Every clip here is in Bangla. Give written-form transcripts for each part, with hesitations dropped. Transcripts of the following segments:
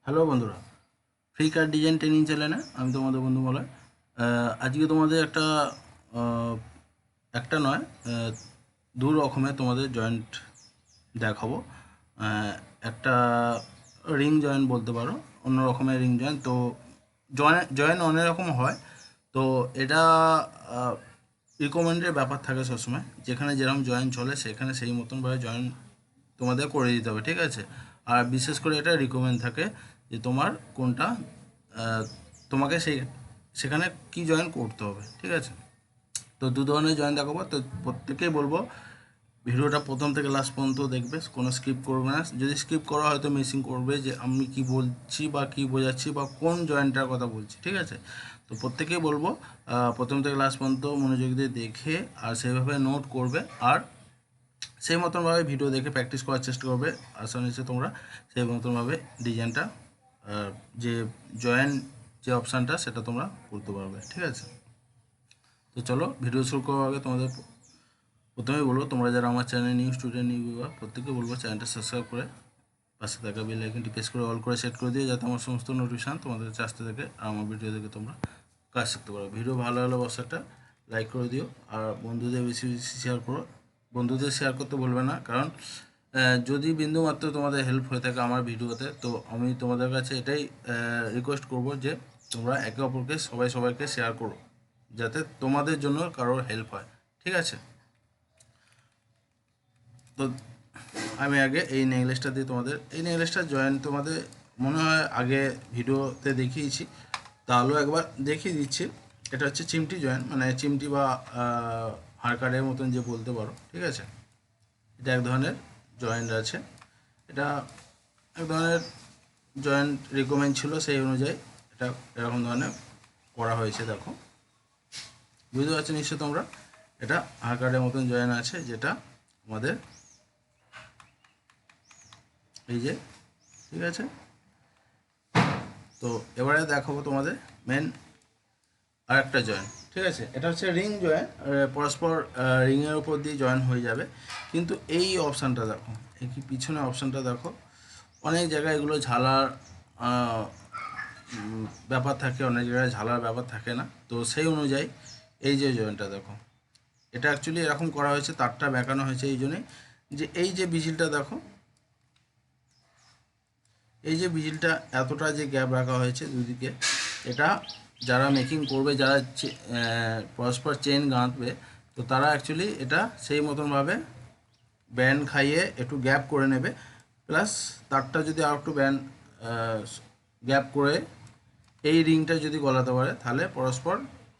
হ্যালো বন্ধুরা, ফ্রি কার ডিজাইন ট্রেনিং চ্যানেলে আমি তোমাদের বন্ধু মলয়। আজকে তোমাদের আহ, একটা নয়, দু রকমের তোমাদের জয়েন্ট দেখাবো। আহ, একটা রিং জয়েন্ট বলতে পারো, অন্য রকমের রিং জয়েন্ট। তো জয়েন্ট অনেক রকম হয়। তো এটা রিকমেন্ডের ব্যাপার থাকে সবসময়, যেখানে যেরকম জয়েন্ট চলে সেখানে সেই মতনভাবে জয়েন্ট তোমাদের করে দিতে হবে, ঠিক আছে। আর বিশেষ করে এটা রিকমেন্ড থাকে যে তোমার কোনটা, আহ, তোমাকে সেখানে কি জয়েন করতে হবে, ঠিক আছে। তো দু ধরনের জয়েন দেখাবো। তো প্রত্যেকেই বলবো ভিডিওটা প্রথম থেকে লাস্ট পর্যন্ত দেখবে, কোনো স্কিপ করবে না। যদি স্কিপ করা হয়তো মিসিং করবে যে আমি কি বলছি বা কি বোঝাচ্ছি বা কোন জয়েন্টটার কথা বলছি, ঠিক আছে। তো প্রত্যেকেই বলবো প্রথম থেকে লাস্ট পর্যন্ত মনোযোগ দিয়ে দেখে আর সেইভাবে নোট করবে, আর সেই মতনভাবে ভিডিও দেখে প্র্যাকটিস করার চেষ্টা করবে। আশা নিচ্ছে তোমরা সেই মতনভাবে ডিজাইনটা, যে জয়েন যে অপশানটা সেটা তোমরা করতে পারবে, ঠিক আছে। তো চলো ভিডিও শুরু করার আগে তোমাদের প্রথমেই বলবো, তোমরা যারা আমার channel new student new viewer, প্রত্যেকে বলবো চ্যানেলটা সাবস্ক্রাইব করে পাশে থাকা বেল আইকনটি প্রেস করে অল করে সেট করে দিয়ে, যাতে আমার সমস্ত নোটিফিকেশান তোমাদের কাছে আসতে থাকে আর আমার ভিডিও দেখে তোমরা কাজ শিখতে পারো। ভিডিও ভালো হলে অবশ্যই একটা লাইক করে দিও, আর বন্ধুদের বেশি বেশি শেয়ার করো। বন্ধুদের শেয়ার করতে বলবে না, কারণ যদি বিন্দুমাত্র তোমাদের হেল্প হয়ে থাকে আমার ভিডিওতে, তো আমি তোমাদের কাছে এটাই রিকোয়েস্ট করব যে তোমরা একে অপরকে সবাইকে শেয়ার করো, যাতে তোমাদের জন্য কারোর হেল্প হয়, ঠিক আছে। তো আমি আগে এই নেকলেসটা দিয়ে তোমাদের, এই নেকলেসটা জয়েন তোমাদের মনে হয় আগে ভিডিওতে দেখিয়েছি, তাহলেও একবার দেখিয়ে দিচ্ছি। এটা হচ্ছে চিমটি জয়েন, মানে চিমটি বা হাড়কারের মতন যে বলতে পারো, ঠিক আছে। এটা এক ধরনের জয়েন্ট আছে, এটা এক ধরনের জয়েন্ট রিকমেন্ড ছিল, সেই অনুযায়ী এটা এরকম ধরনের করা হয়েছে। দেখো, বুঝতে পারছো নিশ্চয় তোমরা, এটা হাড়কারের মতন জয়েন্ট আছে, যেটা আমাদের এই যে, ঠিক আছে। তো এবারে দেখাবো তোমাদের মেন আরেকটা জয়েন্ট, ঠিক আছে। এটা হচ্ছে রিং জয়েন্ট, পরস্পর রিংয়ের উপর দিয়ে জয়েন হয়ে যাবে। কিন্তু এই অপশানটা দেখো, এই কি পিছনে অপশানটা দেখো, অনেক জায়গায় এগুলো ঝালার ব্যাপার থাকে, অনেক জায়গায় ঝালার ব্যাপার থাকে না। তো সেই অনুযায়ী এই যে জয়েন্টটা দেখো, এটা অ্যাকচুয়ালি এরকম করা হয়েছে, তারটা বেঁকানো হয়েছে এই জন্যে যে এই যে বিজিলটা দেখো, এই যে বিজিলটা এতটা যে গ্যাপ রাখা হয়েছে দুদিকে, এটা যারা মেকিং করবে, যারা পরস্পর চেন গাঁথবে, তো তারা অ্যাকচুয়ালি এটা সেই মতনভাবে ব্যান্ড খাইয়ে একটু গ্যাপ করে নেবে। প্লাস তারটা যদি আর একটু ব্যান্ড গ্যাপ করে এই রিংটা যদি গলাতে পারে, তাহলে পরস্পর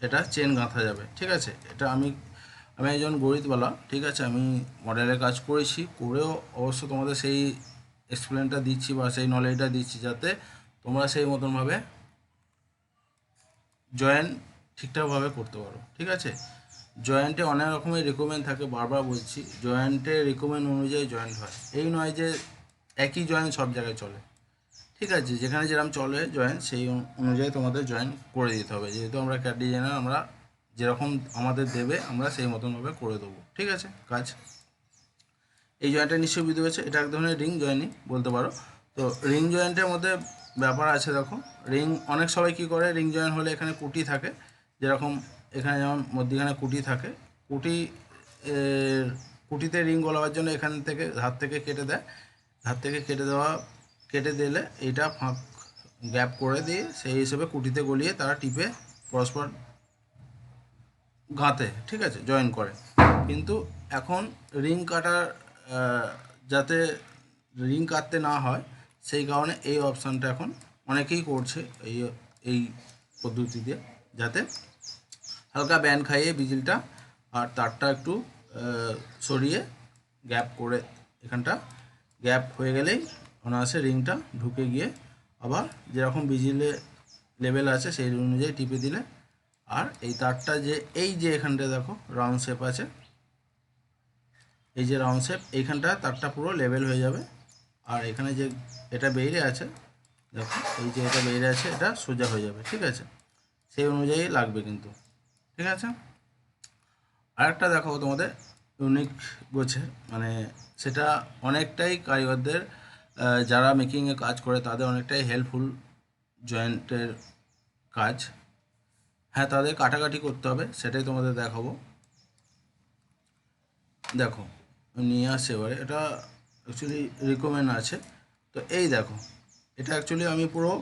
এটা চেন গাঁথা যাবে, ঠিক আছে। এটা আমি আমি একজন গণিতওয়ালা, ঠিক আছে। আমি মডেলের কাজ করেছি, করেও অবশ্য তোমাদের সেই এক্সপ্লেনটা দিচ্ছি বা সেই নলেজটা দিচ্ছি, যাতে তোমরা সেই মতনভাবে জয়েন্ট ঠিকঠাকভাবে করতে পারো, ঠিক আছে। জয়েন্টে অনেক রকমের রিকমেন্ড থাকে, বারবার বলছি, জয়েন্টের রিকমেন্ড অনুযায়ী জয়েন্ট হয়। এই নয় যে একই জয়েন্ট সব জায়গায় চলে, ঠিক আছে। যেখানে যেরকম চলে জয়েন্ট, সেই অনুযায়ী তোমাদের জয়েন করে দিতে হবে। যেহেতু আমরা ক্যাড ডিজাইনার, আমরা যেরকম আমাদের দেবে আমরা সেই মতনভাবে করে দেবো, ঠিক আছে কাজ। এই জয়েন্টটা নিশ্চয়ই বুঝতে পেরেছো, এটা এক ধরনের রিং জয়েনই বলতে পারো। তো রিং জয়েন্টের মধ্যে ব্যাপার আছে, দেখো। রিং অনেক সবাই কী করে, রিং জয়েন হলে এখানে কুটি থাকে, যেরকম এখানে যেমন মধ্যিখানে কুটি থাকে, কুটি কুটিতে রিং গলাবার জন্য এখান থেকে ধার থেকে কেটে দেয়, ধার থেকে কেটে দিলে এইটা ফাঁক গ্যাপ করে দিয়ে সেই হিসেবে কুটিতে গলিয়ে তারা টিপে পরস্পর গাঁথে, ঠিক আছে, জয়েন করে। কিন্তু এখন রিং কাটার, যাতে রিং কাটতে না হয় সেই কারণে এই অপশানটা এখন অনেকেই করছে, এই এই পদ্ধতি দিয়ে, যাতে হালকা ব্যান্ড খাইয়ে বিজিলটা আর তারটা একটু সরিয়ে গ্যাপ করে, এখানটা গ্যাপ হয়ে গেলেই অনায়াসে রিংটা ঢুকে গিয়ে আবার যেরকম বিজিলে লেভেল আছে সেই অনুযায়ী টিপে দিলে, আর এই তারটা যে এই যে এখানটা দেখো রাউন্ড শেপ আছে, এই যে রাউন্ড শেপ, এইখানটা তারটা পুরো লেভেল হয়ে যাবে। আর এখানে যে এটা বেরিয়ে আছে দেখো, এই যে এটা বেরিয়ে আছে, এটা সোজা হয়ে যাবে, ঠিক আছে। সেই অনুযায়ী লাগবে কিন্তু, ঠিক আছে। আরেকটা দেখাবো তোমাদের ইউনিক গোছের, মানে সেটা অনেকটাই কারিগরদের যারা মেকিংয়ে কাজ করে তাদের অনেকটাই হেল্পফুল জয়েন্টের কাজ। হ্যাঁ, তাদের কাটাকাটি করতে হবে, সেটাই তোমাদের দেখাবো। দেখো নিয়ে আসছে এবারে, এটা অ্যাকচুয়ালি রিকমেন্ড আছে। তো এই দেখো, এটা অ্যাকচুয়ালি আমি পুরো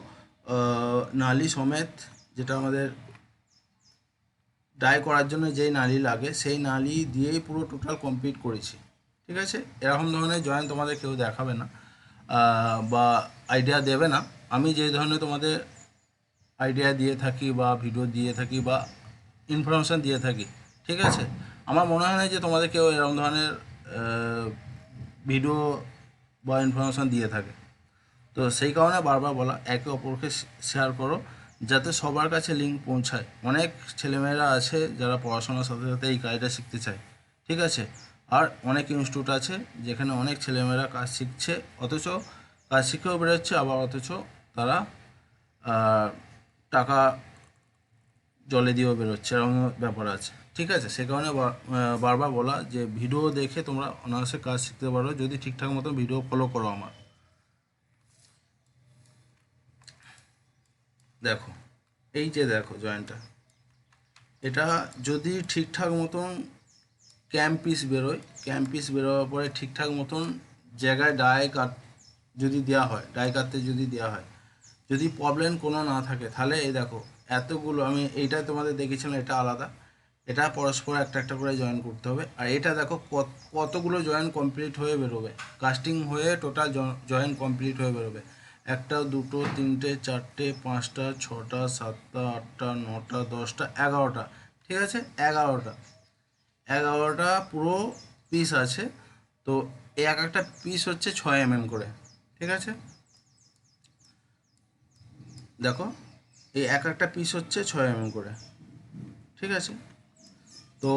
নালি সমেত, যেটা আমাদের ডাই করার জন্য যেই নালি লাগে সেই নালি দিয়েই পুরো টোটাল কমপ্লিট করেছি। ঠিক আছে, এরকম ধরনের জয়েন তোমাদের কেউ দেখাবে না বা আইডিয়া দেবে না। আমি যে ধরনের তোমাদের আইডিয়া দিয়ে থাকি বা ভিডিও দিয়ে থাকি বা ইনফরমেশান দিয়ে থাকি, ঠিক আছে, আমার মনে হয় না যে তোমাদের কেউ এরকম ধরনের ভিডিও বা ইনফরমেশান দিয়ে থাকে। তো সেই কারণে বারবার বলা, একে অপরকে শেয়ার করো যাতে সবার কাছে লিঙ্ক পৌঁছায়। অনেক ছেলেমেয়েরা আছে যারা পড়াশোনার সাথে সাথে এই কাজটা শিখতে চায়, ঠিক আছে। আর অনেক ইনস্টিটিউট আছে যেখানে অনেক ছেলেমেয়েরা কাজ শিখছে, অথচ কাজ শিখেও বেরোচ্ছে, আবার অথচ তারা টাকা জলে দিয়েও বেরোচ্ছে, এরকম ব্যাপার আছে। ঠিক আছে, সে কারণে বারবার বলা যে ভিডিও দেখে তোমরা অনায়াসে কাজ শিখতে পারো যদি ঠিকঠাক মতো ভিডিও ফলো করো আমার। দেখো এই যে দেখো জয়েন্টটা, এটা যদি ঠিকঠাক মতন ক্যাম্প পিস বেরোয়, ক্যাম্প পিস বেরোবার পরে ঠিকঠাক মতন জায়গায় যদি দেওয়া হয়, ডাই কাটতে যদি দেওয়া হয়, যদি প্রবলেম কোনো না থাকে, তাহলে এই দেখো এতগুলো, আমি এইটা তোমাদের দেখেছিলাম, এটা আলাদা, এটা পরস্পর একটা একটা করে জয়েন করতে হবে। আর এটা দেখো কতগুলো জয়েন কমপ্লিট হয়ে বেরোবে, কাস্টিং হয়ে টোটাল জয়েন কমপ্লিট হয়ে বেরোবে। একটা, দুটো, তিনটে, চারটে, পাঁচটা, ছটা, সাতটা, আটটা, নটা, 10টা, 11টা। ঠিক আছে, 11টা পুরো পিস আছে। তো এক একটা পিস হচ্ছে 6 mm করে। ঠিক আছে, দেখো এই এক একটা পিস হচ্ছে 6 mm করে। ঠিক আছে, তো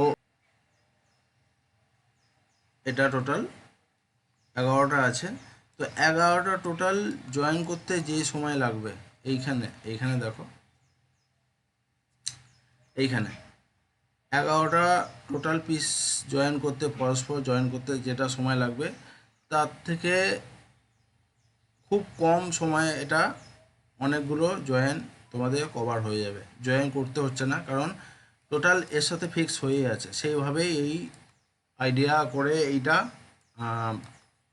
এটা টোটাল 11টা আছে। তো 11টা টোটাল জয়েন করতে যে সময় লাগবে, এইখানে দেখো, এইখানে 11টা টোটাল পিস জয়েন করতে, পরস্পর জয়েন করতে যেটা সময় লাগবে, তার থেকে খুব কম সময়ে এটা অনেকগুলো জয়েন তোমাদের কভার হয়ে যাবে। জয়েন করতে হচ্ছে না, কারণ টোটাল এর সাথে ফিক্স হয়েই আছে। সেইভাবেই এই আইডিয়া করে এইটা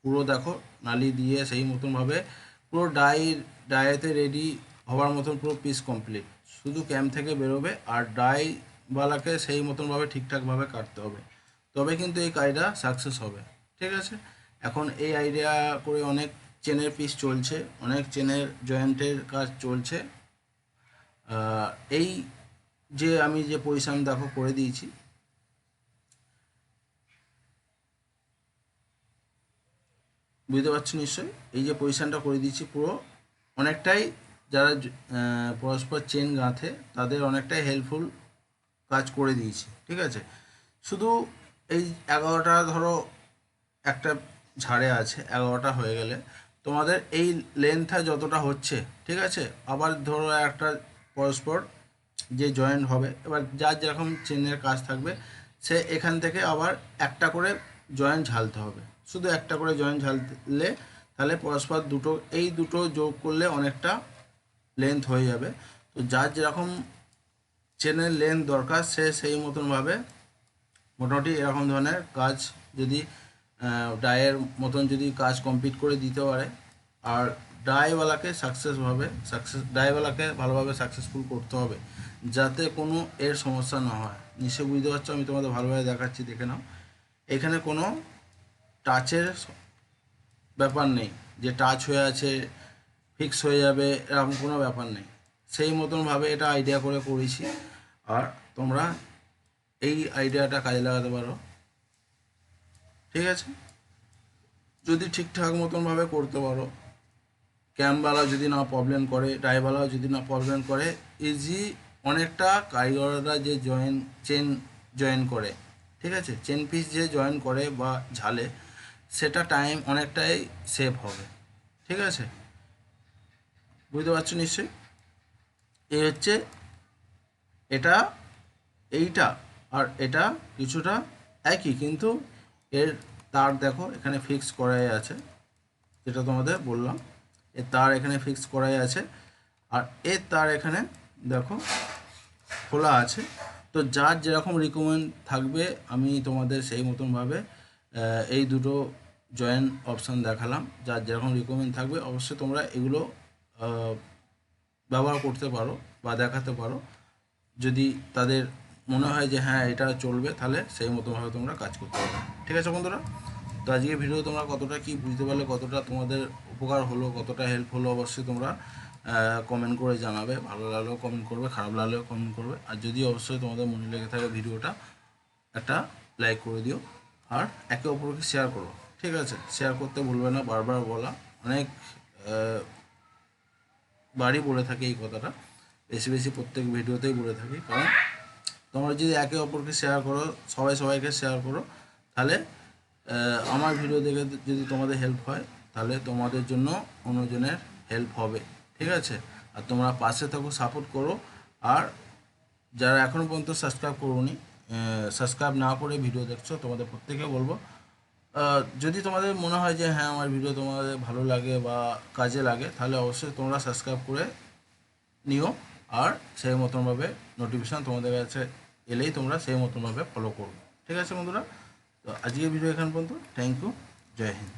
পুরো দেখো নালি দিয়ে সেই মতনভাবে পুরো ডাইতে রেডি হওয়ার মতন পুরো পিস কমপ্লিট, শুধু ক্যাম্প থেকে বেরোবে। আর ডাইওয়ালাকে সেই মতনভাবে ঠিকঠাকভাবে কাটতে হবে, তবে কিন্তু এই কাজটা সাকসেস হবে। ঠিক আছে, এখন এই আইডিয়া করে অনেক চেনের পিস চলছে, অনেক চেনের জয়েন্টের কাজ চলছে। এই যে আমি যে পজিশন দেখো করে দিয়েছি, বুঝতে পারছো নিশ্চয়ই, এই যে পজিশানটা করে দিচ্ছি পুরো অনেকটাই, যারা পরস্পর চেন গাঁথে তাদের অনেকটাই হেল্পফুল কাজ করে দিয়েছি। ঠিক আছে, শুধু এই 11টা ধরো একটা ঝাড়ে আছে, 11টা হয়ে গেলে তোমাদের এই লেন্থটা যতটা হচ্ছে, ঠিক আছে, আবার ধরো একটা পরস্পর যে জয়েন্ট হবে, এবার যার যেরকম চেনের কাজ থাকবে সে এখান থেকে আবার একটা করে জয়েন্ট ঝালতে হবে, শুধু একটা করে জয়েন্ট ঝাললে তাহলে পরস্পর এই দুটো যোগ করলে অনেকটা লেন্থ হয়ে যাবে। তো যার যেরকম চেনের লেন্থ দরকার সে সেই মতনভাবে মোটামুটি এরকম ধরনের কাজ যদি ডাইয়ের মতন যদি কাজ কমপ্লিট করে দিতে পারে, আর ডাইওয়ালাকে ডাইওয়ালাকে ভালোভাবে সাকসেসফুল করতে হবে যাতে কোনো এর সমস্যা না হয়। নিশ্চয়ই বুঝতে পারছো, আমি তোমাদের ভালোভাবে দেখাচ্ছি, দেখে নাও। এখানে কোনো টাচের ব্যাপার নেই যে টাচ হয়ে আছে ফিক্স হয়ে যাবে, এরকম কোনো ব্যাপার নেই। সেই মতনভাবে এটা আইডিয়া করে করেছি, আর তোমরা এই আইডিয়াটা কাজে লাগাতে পারো। ঠিক আছে, যদি ঠিকঠাক মতনভাবে করতে পারো, ক্যাম্পওয়ালা যদি না প্রবলেম করে, ডাইওয়ালাও যদি না প্রবলেম করে, ইজি অনেকটা কারিগররা যে চেন জয়েন করে, ঠিক আছে, চেন পিস যে জয়েন করে বা ঝালে, সেটা টাইম অনেকটাই সেভ হবে। ঠিক আছে, বুঝতে পারছো নিশ্চয়ই। এই হচ্ছে এটা, এইটা আর এটা কিছুটা একই, কিন্তু এর তার দেখো এখানে ফিক্স করাই আছে। যেটা তোমাদের বললাম, এর তার এখানে ফিক্স করাই আছে, আর এর তার এখানে দেখো খোলা আছে। তো যার যেরকম রিকমেন্ড থাকবে আমি তোমাদের সেই মতনভাবে এই দুটো জয়েন অপশান দেখালাম। যার যেরকম রিকমেন্ড থাকবে অবশ্যই তোমরা এগুলো ব্যবহার করতে পারো বা দেখাতে পারো। যদি তাদের মনে হয় যে হ্যাঁ এটা চলবে, তাহলে সেই মতোভাবে তোমরা কাজ করতে পারো। ঠিক আছে বন্ধুরা, তো আজকে ভিডিও তোমরা কতটা কি বুঝতে পারলে, কতটা তোমাদের উপকার হলো, কতটা হেল্প হলো, অবশ্যই তোমরা কমেন্ট করে জানাবে। ভালো লাগলেও কমেন্ট করবে, খারাপ লাগলেও কমেন্ট করবে। আর যদি অবশ্যই তোমাদের মনে লেগে থাকে ভিডিওটা একটা লাইক করে দিও, আর একে অপরকে শেয়ার করো। ঠিক আছে, শেয়ার করতে ভুলবে না, বারবার বলা, অনেক বারই বলে থাকি এই কথাটা, বেশি বেশি প্রত্যেক ভিডিওতেই বলে থাকি। কারণ তোমরা যদি একে অপরকে শেয়ার করো, সবাইকে শেয়ার করো, তাহলে আমার ভিডিও দেখে যদি তোমাদের হেল্প হয়, তাহলে তোমাদের জন্য অন্যজনের হেল্প হবে। ঠিক আছে, আর তোমরা পাশে থাকো, সাপোর্ট করো। আর যারা এখনও পর্যন্ত সাবস্ক্রাইব করোনি, সাবস্ক্রাইব না করে ভিডিও দেখছো, তোমাদের প্রত্যেকে বলবো, যদি তোমাদের মনে হয় যে হ্যাঁ আমার ভিডিও তোমাদের ভালো লাগে বা কাজে লাগে, তাহলে অবশ্যই তোমরা সাবস্ক্রাইব করে নিও। আর সেই মতনভাবে নোটিফিকেশান তোমাদের কাছে এলেই তোমরা সেই মতনভাবে ফলো করো। ঠিক আছে বন্ধুরা, তো আজকের ভিডিও এখান পর্যন্ত। থ্যাংক ইউ, জয় হিন্দ।